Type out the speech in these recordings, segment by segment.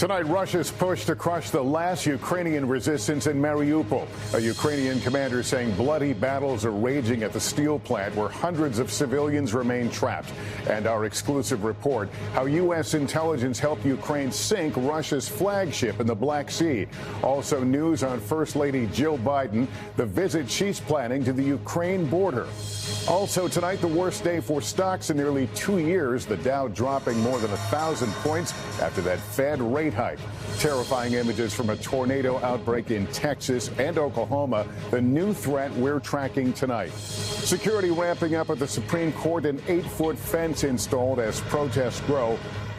Tonight, Russia's push to crush the last Ukrainian resistance in Mariupol. A Ukrainian commander saying bloody battles are raging at the steel plant where hundreds of civilians remain trapped. And our exclusive report, how U.S. intelligence helped Ukraine sink Russia's flagship in the Black Sea. Also news on First Lady Jill Biden, the visit she's planning to the Ukraine border. Also tonight, the worst day for stocks in nearly 2 years. The Dow dropping more than 1,000 points after that Fed rate hike. Terrifying images from a tornado outbreak in Texas and Oklahoma, the new threat we're tracking tonight. Security ramping up at the Supreme Court, an 8-foot fence installed as protests grow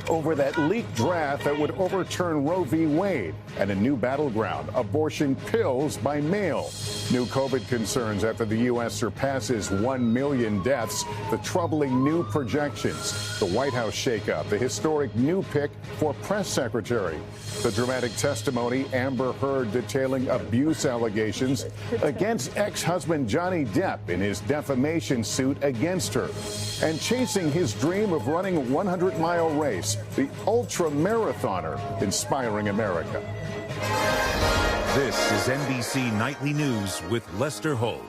over that leaked draft that would overturn Roe v. Wade, and a new battleground, abortion pills by mail. New COVID concerns after the U.S. surpasses 1 million deaths, the troubling new projections, the White House shakeup, the historic new pick for press secretary, the dramatic testimony, Amber Heard detailing abuse allegations against ex-husband Johnny Depp in his defamation suit against her, and chasing his dream of running a 100-mile race, the ultra-marathoner inspiring America. This is NBC Nightly News with Lester Holt.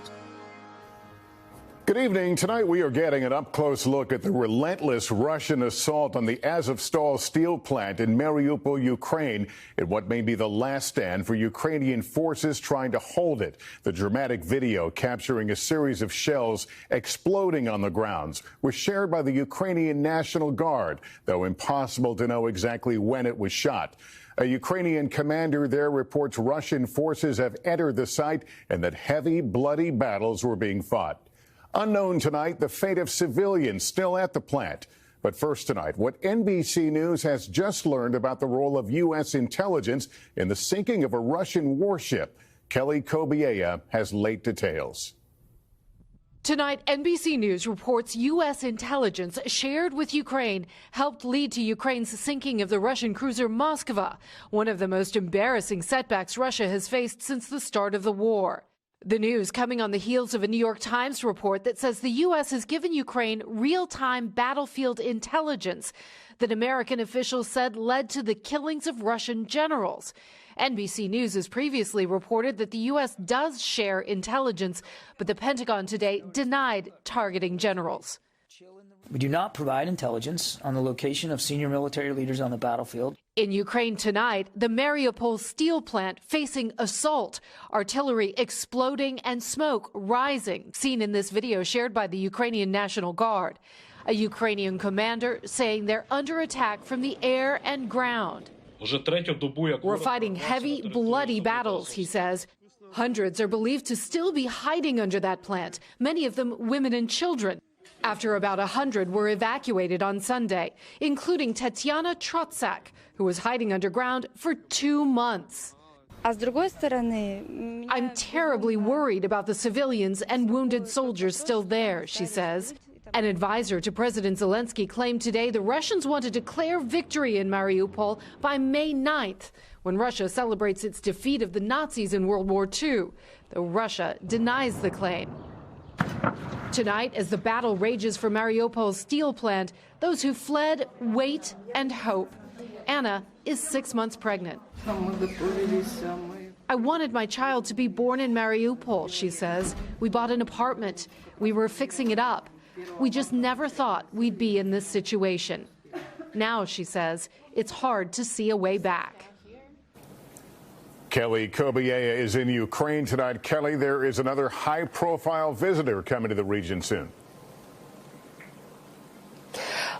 Good evening. Tonight we are getting an up-close look at the relentless Russian assault on the Azovstal steel plant in Mariupol, Ukraine, in what may be the last stand for Ukrainian forces trying to hold it. The dramatic video capturing a series of shells exploding on the grounds was shared by the Ukrainian National Guard, though impossible to know exactly when it was shot. A Ukrainian commander there reports Russian forces have entered the site and that heavy, bloody battles were being fought. Unknown tonight, the fate of civilians still at the plant. But first tonight, what NBC News has just learned about the role of U.S. intelligence in the sinking of a Russian warship. Kelly Kobiella has late details. Tonight, NBC News reports U.S. intelligence shared with Ukraine helped lead to Ukraine's sinking of the Russian cruiser Moskva, one of the most embarrassing setbacks Russia has faced since the start of the war. The news coming on the heels of a New York Times report that says the U.S. has given Ukraine real-time battlefield intelligence that American officials said led to the killings of Russian generals. NBC News has previously reported that the U.S. does share intelligence, but the Pentagon today denied targeting generals. We do not provide intelligence on the location of senior military leaders on the battlefield. In Ukraine tonight, the Mariupol steel plant facing assault, artillery exploding and smoke rising, seen in this video shared by the Ukrainian National Guard. A Ukrainian commander saying they're under attack from the air and ground. We're fighting heavy, bloody battles, he says. Hundreds are believed to still be hiding under that plant, many of them women and children. After about 100 were evacuated on Sunday, including Tatiana Trotsak, who was hiding underground for 2 months. I'm terribly worried about the civilians and wounded soldiers still there, she says. An advisor to President Zelensky claimed today the Russians want to declare victory in Mariupol by May 9th, when Russia celebrates its defeat of the Nazis in World War II, though Russia denies the claim. Tonight, as the battle rages for Mariupol's steel plant, those who fled wait and hope. Anna is 6 months pregnant. I wanted my child to be born in Mariupol, she says. We bought an apartment. We were fixing it up. We just never thought we'd be in this situation. Now, she says, it's hard to see a way back. Kelly Kobiella is in Ukraine tonight. Kelly, there is another high-profile visitor coming to the region soon.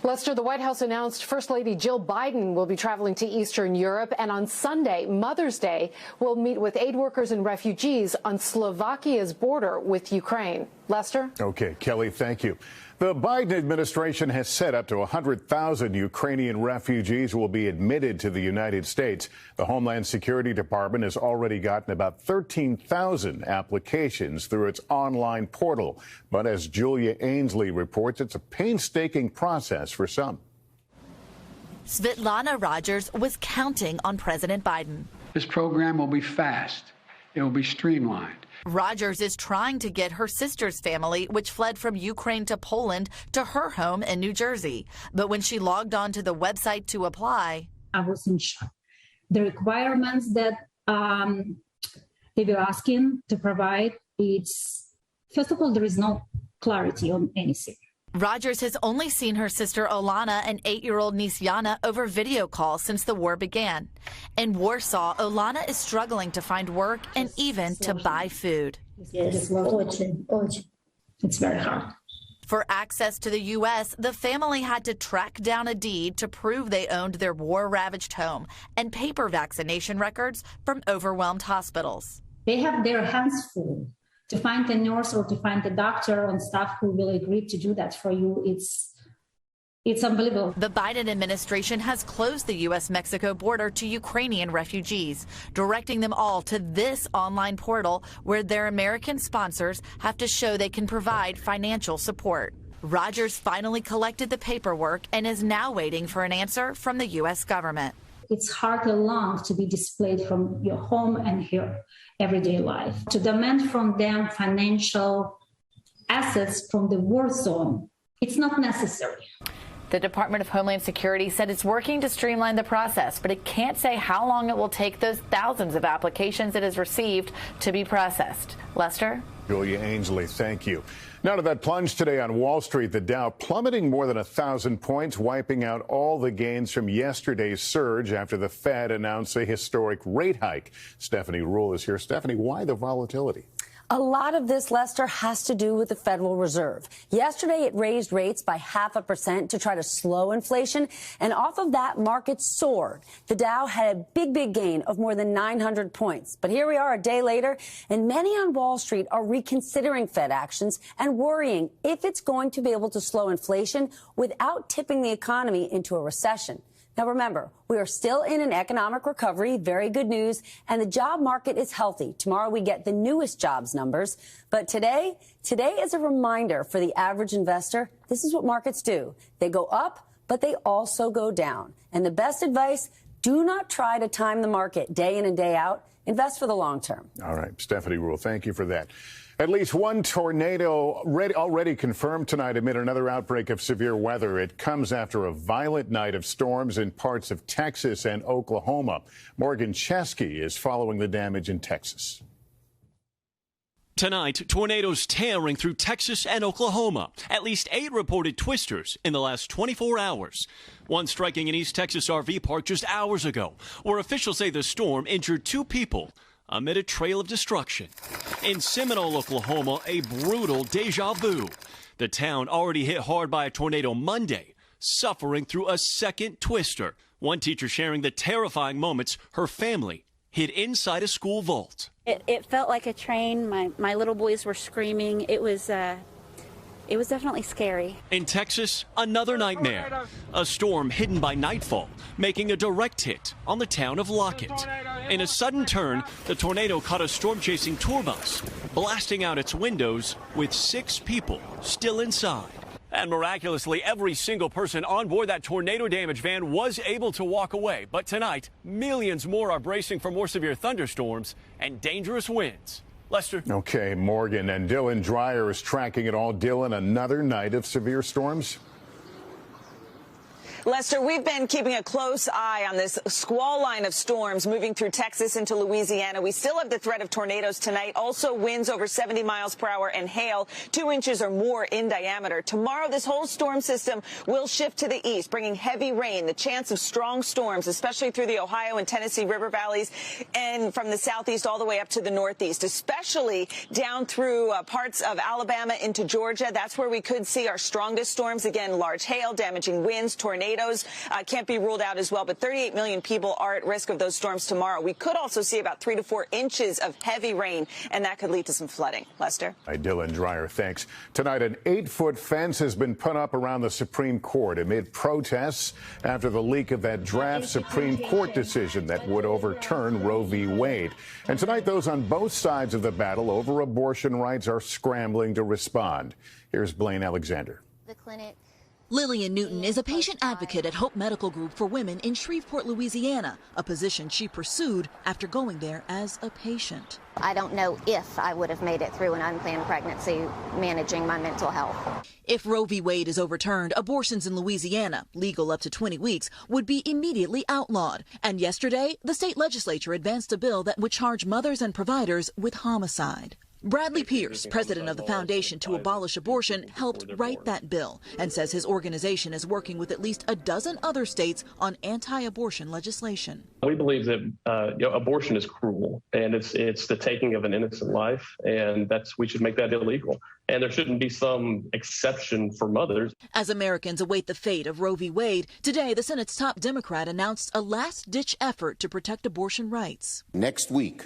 Lester, the White House announced First Lady Jill Biden will be traveling to Eastern Europe, and on Sunday, Mother's Day, will meet with aid workers and refugees on Slovakia's border with Ukraine. Lester? Okay, Kelly, thank you. The Biden administration has said up to 100,000 Ukrainian refugees will be admitted to the United States. The Homeland Security Department has already gotten about 13,000 applications through its online portal. But as Julia Ainsley reports, it's a painstaking process for some. Svetlana Rogers was counting on President Biden. This program will be fast. It will be streamlined. Rogers is trying to get her sister's family, which fled from Ukraine to Poland, to her home in New Jersey. But when she logged on to the website to apply, I was in shock. The requirements that they were asking to provide, first of all, there is no clarity on anything. Rogers has only seen her sister Olana and 8-year-old niece Yana over video calls since the war began. In Warsaw, Olana is struggling to find work and even to buy food. Yes, it's very hard. For access to the U.S., the family had to track down a deed to prove they owned their war-ravaged home and paper vaccination records from overwhelmed hospitals. They have their hands full. To find a nurse or to find a doctor on staff who will agree to do that for you, it's unbelievable. The Biden administration has closed the U.S.-Mexico border to Ukrainian refugees, directing them all to this online portal where their American sponsors have to show they can provide financial support. Rogers finally collected the paperwork and is now waiting for an answer from the U.S. government. It's hard and long to be displaced from your home and your everyday life. To demand from them financial assets from the war zone, it's not necessary. The Department of Homeland Security said it's working to streamline the process, but it can't say how long it will take those thousands of applications it has received to be processed. Lester? Julia Ainsley, thank you. Now to that plunge today on Wall Street, the Dow plummeting more than 1,000 points, wiping out all the gains from yesterday's surge after the Fed announced a historic rate hike. Stephanie Ruhle is here. Stephanie, why the volatility? A lot of this, Lester, has to do with the Federal Reserve. Yesterday, it raised rates by 0.5% to try to slow inflation, and off of that, markets soared. The Dow had a big gain of more than 900 points. But here we are a day later, and many on Wall Street are reconsidering Fed actions and worrying if it's going to be able to slow inflation without tipping the economy into a recession. Now, remember, we are still in an economic recovery, very good news, and the job market is healthy. Tomorrow we get the newest jobs numbers. But today is a reminder for the average investor, this is what markets do. They go up, but they also go down. And the best advice, do not try to time the market day in and day out. Invest for the long term. All right, Stephanie Ruhle, thank you for that. At least one tornado already confirmed tonight amid another outbreak of severe weather. It comes after a violent night of storms in parts of Texas and Oklahoma. Morgan Chesky is following the damage in Texas. Tonight, tornadoes tearing through Texas and Oklahoma. At least 8 reported twisters in the last 24 hours. One striking an East Texas RV park just hours ago, where officials say the storm injured 2 people amid a trail of destruction. In Seminole, Oklahoma, a brutal deja vu. The town already hit hard by a tornado Monday, suffering through a second twister. One teacher sharing the terrifying moments her family hid inside a school vault. It felt like a train. My little boys were screaming. It was definitely scary. In Texas, another nightmare. A storm hidden by nightfall, making a direct hit on the town of Lockett. In a sudden turn, the tornado caught a storm-chasing tour bus, blasting out its windows with 6 people still inside. And miraculously, every single person on board that tornado-damaged van was able to walk away. But tonight, millions more are bracing for more severe thunderstorms and dangerous winds. Lester. Okay, Morgan, and Dylan Dreyer is tracking it all. Dylan, another night of severe storms? Lester, we've been keeping a close eye on this squall line of storms moving through Texas into Louisiana. We still have the threat of tornadoes tonight. Also winds over 70 miles per hour and hail 2 inches or more in diameter. Tomorrow, this whole storm system will shift to the east, bringing heavy rain, the chance of strong storms, especially through the Ohio and Tennessee river valleys and from the southeast all the way up to the northeast, especially down through parts of Alabama into Georgia. That's where we could see our strongest storms. Again, large hail, damaging winds, tornadoes. Can't be ruled out as well, but 38 million people are at risk of those storms tomorrow. We could also see about 3 to 4 inches of heavy rain, and that could lead to some flooding. Lester? Hi, Dylan Dreyer, thanks. Tonight, an 8-foot fence has been put up around the Supreme Court amid protests after the leak of that draft Supreme Court decision that would overturn Roe v. Wade. And tonight, those on both sides of the battle over abortion rights are scrambling to respond. Here's Blaine Alexander. The clinic Lillian Newton is a patient advocate at Hope Medical Group for Women in Shreveport, Louisiana, a position she pursued after going there as a patient. I don't know if I would have made it through an unplanned pregnancy managing my mental health. If Roe v. Wade is overturned, abortions in Louisiana, legal up to 20 weeks, would be immediately outlawed. And yesterday, the state legislature advanced a bill that would charge mothers and providers with homicide. Bradley Pierce, president of the Foundation to Abolish Abortion, helped write that bill and says his organization is working with at least a dozen other states on anti-abortion legislation. We believe that abortion is cruel, and it's the taking of an innocent life, and we should make that illegal. And there shouldn't be some exception for mothers. As Americans await the fate of Roe v. Wade, today the Senate's top Democrat announced a last-ditch effort to protect abortion rights. Next week,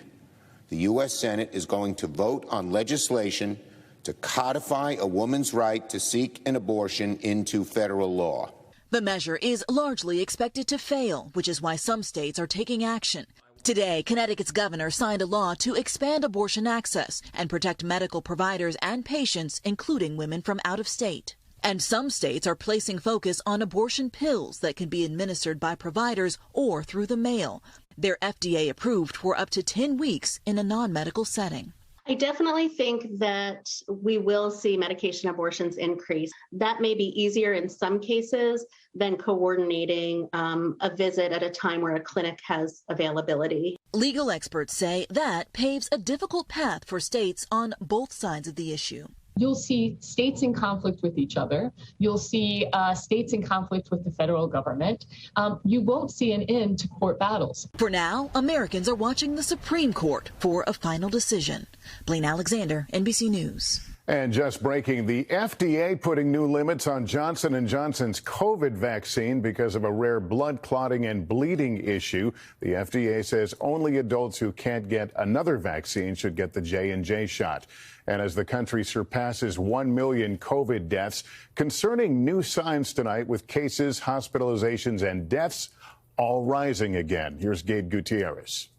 the U.S. Senate is going to vote on legislation to codify a woman's right to seek an abortion into federal law. The measure is largely expected to fail, which is why some states are taking action. Today, Connecticut's governor signed a law to expand abortion access and protect medical providers and patients, including women from out of state. And some states are placing focus on abortion pills that can be administered by providers or through the mail. They're FDA approved for up to 10 weeks in a non-medical setting. I definitely think that we will see medication abortions increase. That may be easier in some cases than coordinating a visit at a time where a clinic has availability. Legal experts say that paves a difficult path for states on both sides of the issue. You'll see states in conflict with each other. You'll see states in conflict with the federal government. You won't see an end to court battles. For now, Americans are watching the Supreme Court for a final decision. Blaine Alexander, NBC News. And just breaking, the FDA putting new limits on Johnson & Johnson's COVID vaccine because of a rare blood clotting and bleeding issue. The FDA says only adults who can't get another vaccine should get the J&J shot. And as the country surpasses 1 million COVID deaths, concerning new signs tonight with cases, hospitalizations, and deaths all rising again. Here's Gabe Gutierrez.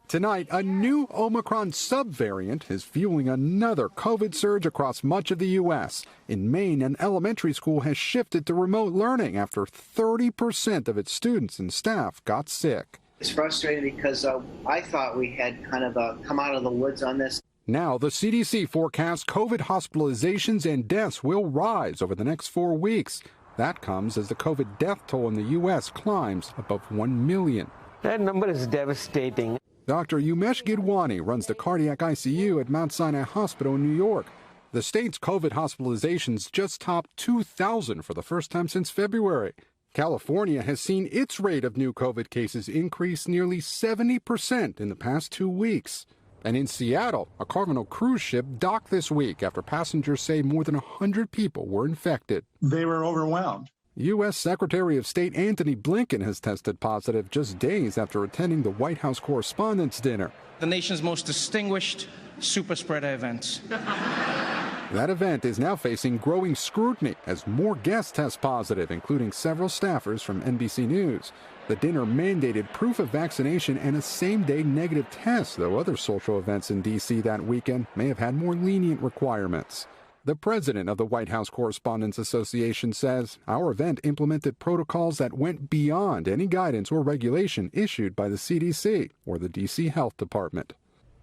Tonight, a new Omicron subvariant is fueling another COVID surge across much of the U.S. In Maine, an elementary school has shifted to remote learning after 30% of its students and staff got sick. It's frustrating because I thought we had kind of come out of the woods on this. Now, the CDC forecasts COVID hospitalizations and deaths will rise over the next 4 weeks. That comes as the COVID death toll in the U.S. climbs above 1 million. That number is devastating. Dr. Umesh Gidwani runs the cardiac ICU at Mount Sinai Hospital in New York. The state's COVID hospitalizations just topped 2,000 for the first time since February. California has seen its rate of new COVID cases increase nearly 70% in the past 2 weeks. And in Seattle, a Carnival cruise ship docked this week after passengers say more than 100 people were infected. They were overwhelmed. U.S. Secretary of State Antony Blinken has tested positive just days after attending the White House Correspondents' Dinner. The nation's most distinguished super spreader event. That event is now facing growing scrutiny as more guests test positive, including several staffers from NBC News. The dinner mandated proof of vaccination and a same-day negative test, though other social events in D.C. that weekend may have had more lenient requirements. The president of the White House Correspondents Association says our event implemented protocols that went beyond any guidance or regulation issued by the CDC or the D.C. Health Department.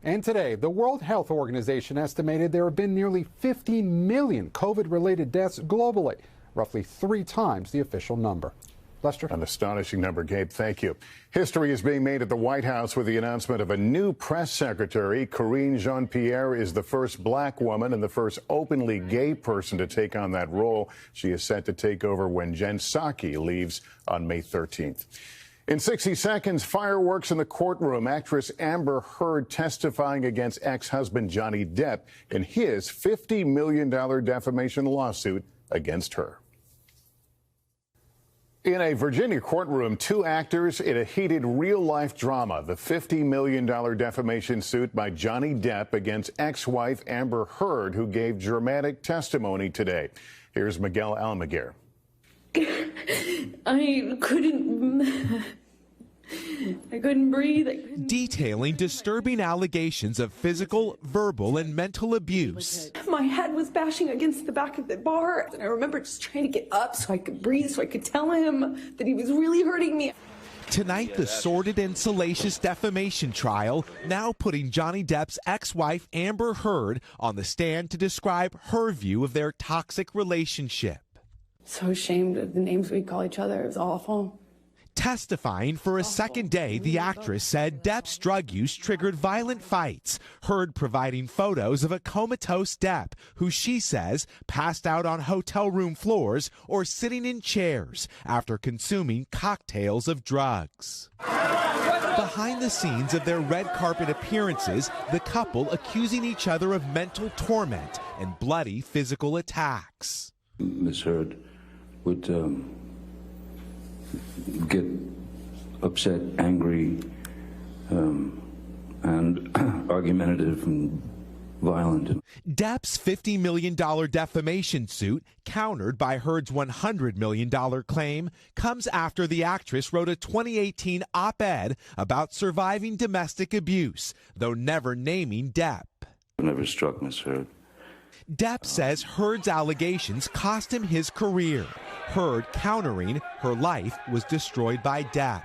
And today, the World Health Organization estimated there have been nearly 15 million COVID-related deaths globally, roughly 3 times the official number. Lester? An astonishing number, Gabe. Thank you. History is being made at the White House with the announcement of a new press secretary. Karine Jean-Pierre is the first black woman and the first openly gay person to take on that role. She is set to take over when Jen Psaki leaves on May 13th. In 60 seconds, fireworks in the courtroom. Actress Amber Heard testifying against ex-husband Johnny Depp in his $50 million defamation lawsuit against her. In a Virginia courtroom, 2 actors in a heated real-life drama. The $50 million defamation suit by Johnny Depp against ex-wife Amber Heard, who gave dramatic testimony today. Here's Miguel Almaguer. I couldn't I couldn't breathe. Detailing disturbing allegations of physical, verbal, and mental abuse. My head was bashing against the back of the bar, and I remember just trying to get up so I could breathe, so I could tell him that he was really hurting me. Tonight, the sordid and salacious defamation trial, now putting Johnny Depp's ex-wife Amber Heard on the stand to describe her view of their toxic relationship. So ashamed of the names we call each other. It was awful. Testifying for a second day, the actress said Depp's drug use triggered violent fights, Heard providing photos of a comatose Depp, who she says passed out on hotel room floors or sitting in chairs after consuming cocktails of drugs. Behind the scenes of their red carpet appearances, the couple accusing each other of mental torment and bloody physical attacks. Ms. Heard would get upset, angry, and argumentative and violent. Depp's $50 million defamation suit, countered by Heard's $100 million claim, comes after the actress wrote a 2018 op-ed about surviving domestic abuse, though never naming Depp. I never struck Ms. Heard. Depp says Heard's allegations cost him his career. Heard countering her life was destroyed by Depp.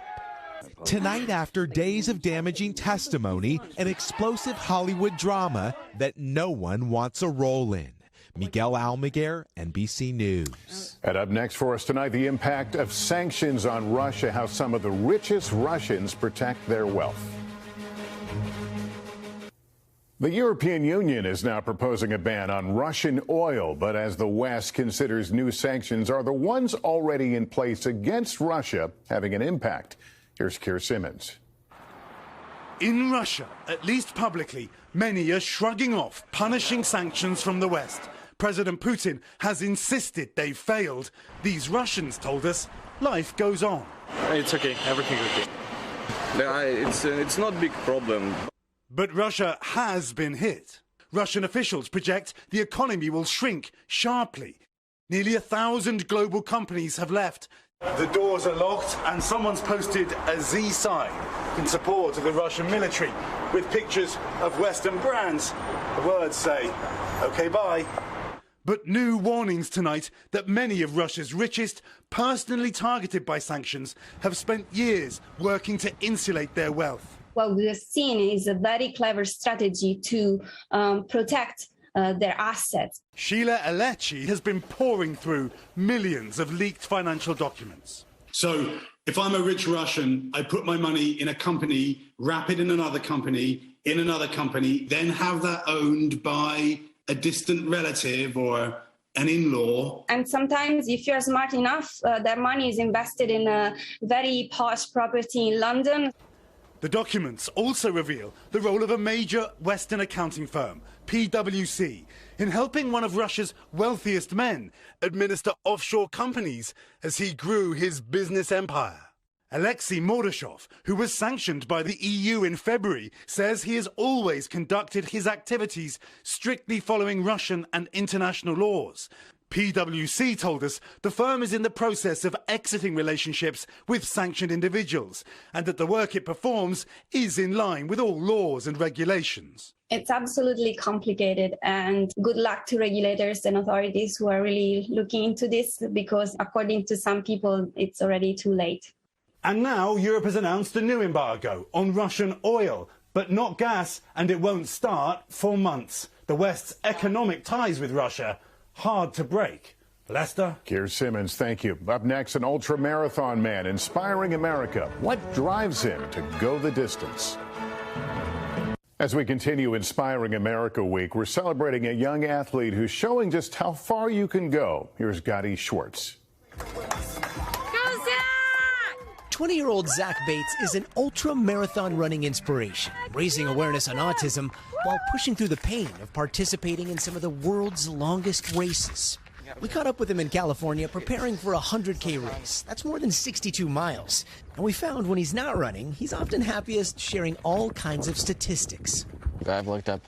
Tonight, after days of damaging testimony, an explosive Hollywood drama that no one wants a role in. Miguel Almaguer, NBC News. And up next for us tonight, the impact of sanctions on Russia, how some of the richest Russians protect their wealth. The European Union is now proposing a ban on Russian oil, but as the West considers new sanctions, are the ones already in place against Russia having an impact? Here's Keir Simmons. In Russia, at least publicly, many are shrugging off punishing sanctions from the West. President Putin has insisted they've failed. These Russians told us life goes on. It's okay, everything okay. It's not a big problem. But Russia has been hit. Russian officials project the economy will shrink sharply. Nearly 1,000 global companies have left. The doors are locked and someone's posted a Z sign in support of the Russian military with pictures of Western brands. The words say, okay, bye. But new warnings tonight that many of Russia's richest, personally targeted by sanctions, have spent years working to insulate their wealth. What we have seen is a very clever strategy to protect their assets. Sheila Alechi has been poring through millions of leaked financial documents. So if I'm a rich Russian, I put my money in a company, wrap it in another company, then have that owned by a distant relative or an in-law. And sometimes, if you're smart enough, their money is invested in a very posh property in London. The documents also reveal the role of a major Western accounting firm, PwC, in helping one of Russia's wealthiest men administer offshore companies as he grew his business empire. Alexei Mordashov, who was sanctioned by the EU in February, says he has always conducted his activities strictly following Russian and international laws. PwC told us the firm is in the process of exiting relationships with sanctioned individuals and that the work it performs is in line with all laws and regulations. It's absolutely complicated, and good luck to regulators and authorities who are really looking into this, because according to some people, it's already too late. And now Europe has announced a new embargo on Russian oil, but not gas, and it won't start for months. The West's economic ties with Russia hard to break. Lester? Keir Simmons, thank you. Up next, an ultra-marathon man inspiring America. What drives him to go the distance? As we continue Inspiring America Week, we're celebrating a young athlete who's showing just how far you can go. Here's Gotti Schwartz. 20-year-old Zach Bates is an ultra-marathon running inspiration, raising awareness on autism while pushing through the pain of participating in some of the world's longest races. We caught up with him in California preparing for a 100K race. That's more than 62 miles. And we found when he's not running, he's often happiest sharing all kinds of statistics. I've looked up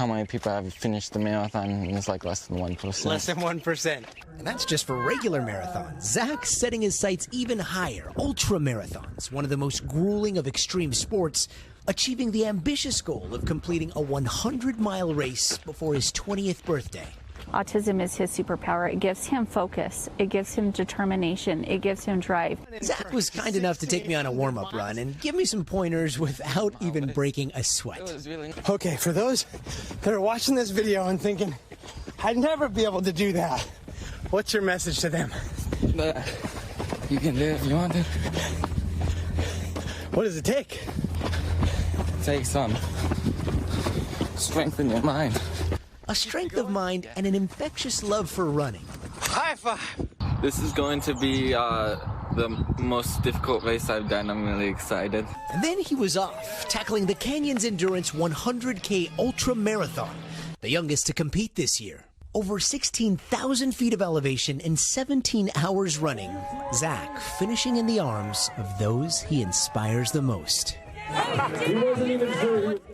how many people have finished the marathon, and it's like less than 1%. Less than 1%. And that's just for regular marathons. Zach's setting his sights even higher. Ultra marathons, one of the most grueling of extreme sports, achieving the ambitious goal of completing a 100-mile race before his 20th birthday. Autism is his superpower. It gives him focus. It gives him determination. It gives him drive. Zach was kind enough to take me on a warm-up run and give me some pointers without even breaking a sweat. Okay, for those that are watching this video and thinking, I'd never be able to do that, what's your message to them? You can do it if you want to. What does it take? Take some. Strengthen your mind. A strength of mind and an infectious love for running. High five! This is going to be the most difficult race I've done. I'm really excited. And then he was off, tackling the Canyons Endurance 100K Ultra Marathon, the youngest to compete this year. Over 16,000 feet of elevation and 17 hours running, Zach finishing in the arms of those he inspires the most.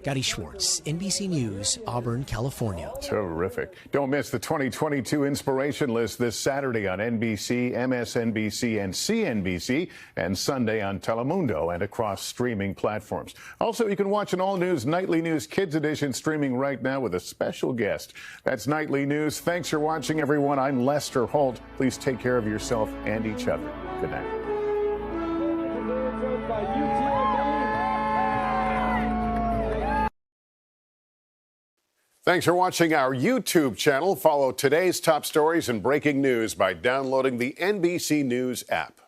Gotti Schwartz, NBC News, Auburn, California. Terrific. Don't miss the 2022 Inspiration List this Saturday on NBC, MSNBC, and CNBC, and Sunday on Telemundo and across streaming platforms. Also, you can watch an all-news Nightly News Kids Edition streaming right now with a special guest. That's Nightly News. Thanks for watching, everyone. I'm Lester Holt. Please take care of yourself and each other. Good night. Thanks for watching our YouTube channel. Follow today's top stories and breaking news by downloading the NBC News app.